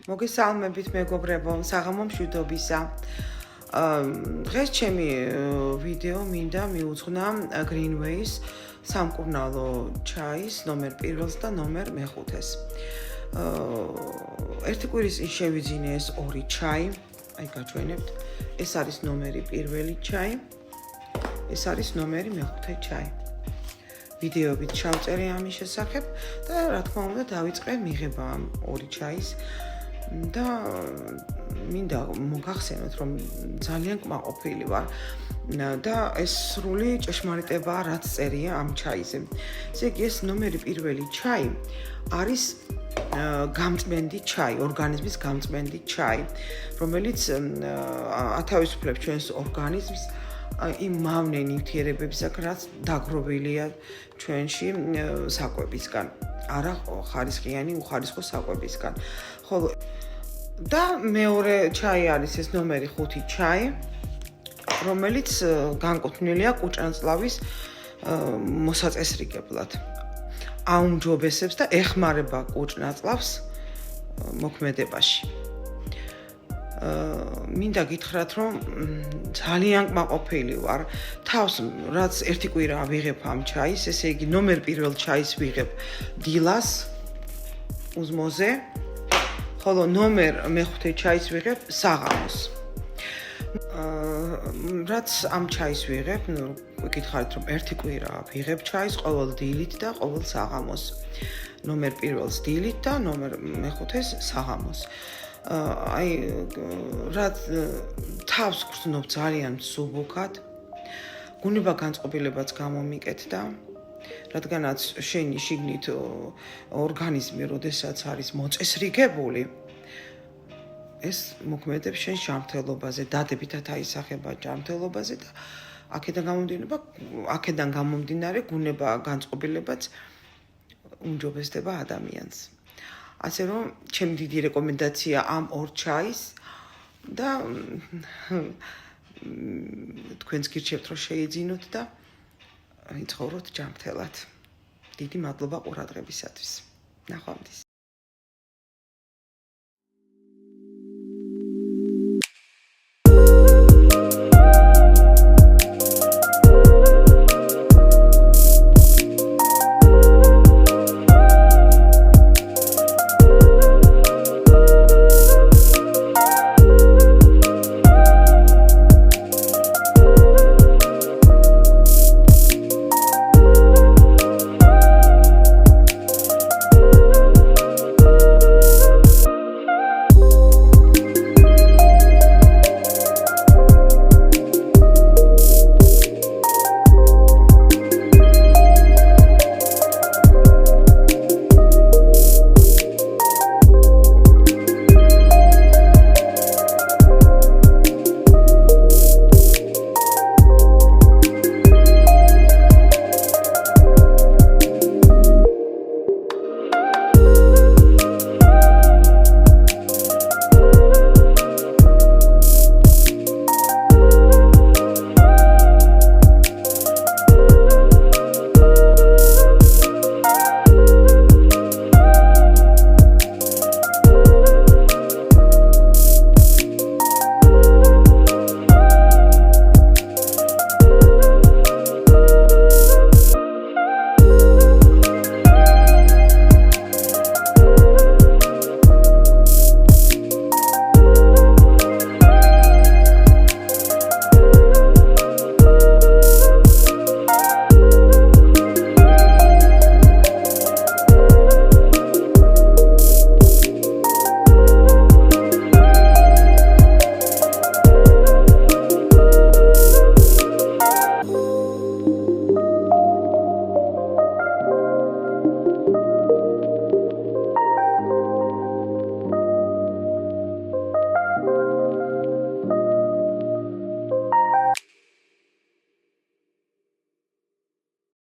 მოგესალმებით მეგობრებო, საღამო მშვიდობისა. დღეს ჩემი ვიდეო მინდა მიუძღვნა Greenways სამკურნალო ჩაის ნომერ 1-ს და ნომერ 5-ს. ერთი კვირის წინ შევიძინე ეს ორი ჩაი, აი გაჩვენებთ. ეს არის ნომერი 1 ჩაი, ეს არის ნომერი 5 ჩაი. ვიდეოებით ჩავწერე ამის შესახებ და რა თქმა უნდა დავიწყე მიღება ამ ორი ჩაის და მინდა მოგახსენოთ რომ ძალიან კმაყოფილი ვარ და ეს სრული ჭეშმარიტებაა რაც წერია ამ ჩაიზე. ესე იგი ეს ნომერი 1 ჩაი არის გამწმენდი ჩაი, ორგანიზმის გამწმენდი ჩაი, რომელიც ათავისუფლებს ჩვენს ორგანიზმს იმ მავნე ნივთიერებებისაგან, რაც დაგროვილია ჩვენში საკვებისგან, არა ხარისხიანი უხარისხო საკვებისგან. ხოლო და მეორე ჩაი არის ეს ნომერი 5 ჩაი, რომელიც განკუთვნილია კუჭანწლავის მოსაწესრიგებლად. აუმჯობესებს და ეხმარება კუჭნაწლავს მოქმედებაში. მინდა გითხრათ, რომ ძალიან კმაყოფილი ვარ. თავს რაც ერთი კვირა ვიღებ ამ ჩაის, ესე იგი ნომერ 1 ჩაის ვიღებ დილას უზმოზე, ხოლო ნომერ 5 ჩაის ვიღებ საღამოს. რაც ამ ჩაის ვიღებ, გითხარით რომ ერთი კვირა ვიღებ ჩაის ყოველ დილით და ყოველ საღამოს. ნომერ 1-ს დილით და ნომერ 5-ს საღამოს. აი რაც თავს გრძნობ ძალიან მსუბუქად, გუნება განწყობილებაც გამომიკეთდა, რადგანაც შენი შიგნით ორგანიზმი, როდესაც არის მოწესრიგებული, ეს მოქმედებს შენ ჯანმრთელობაზე, დადებითად აისახება ჯანმრთელობაზე და აქედან გამომდინარე გუნება განწყობილებაც უმჯობესდება ადამიანს. ასე რომ, ჩემი დიდი რეკომენდაცია ამ ორ ჩაის და თქვენს გირჩევთ რომ შეიძინოთ და იცხოვროთ ჯანმრთელად. დიდი მადლობა ყურადღებისათვის. ნახვამდის.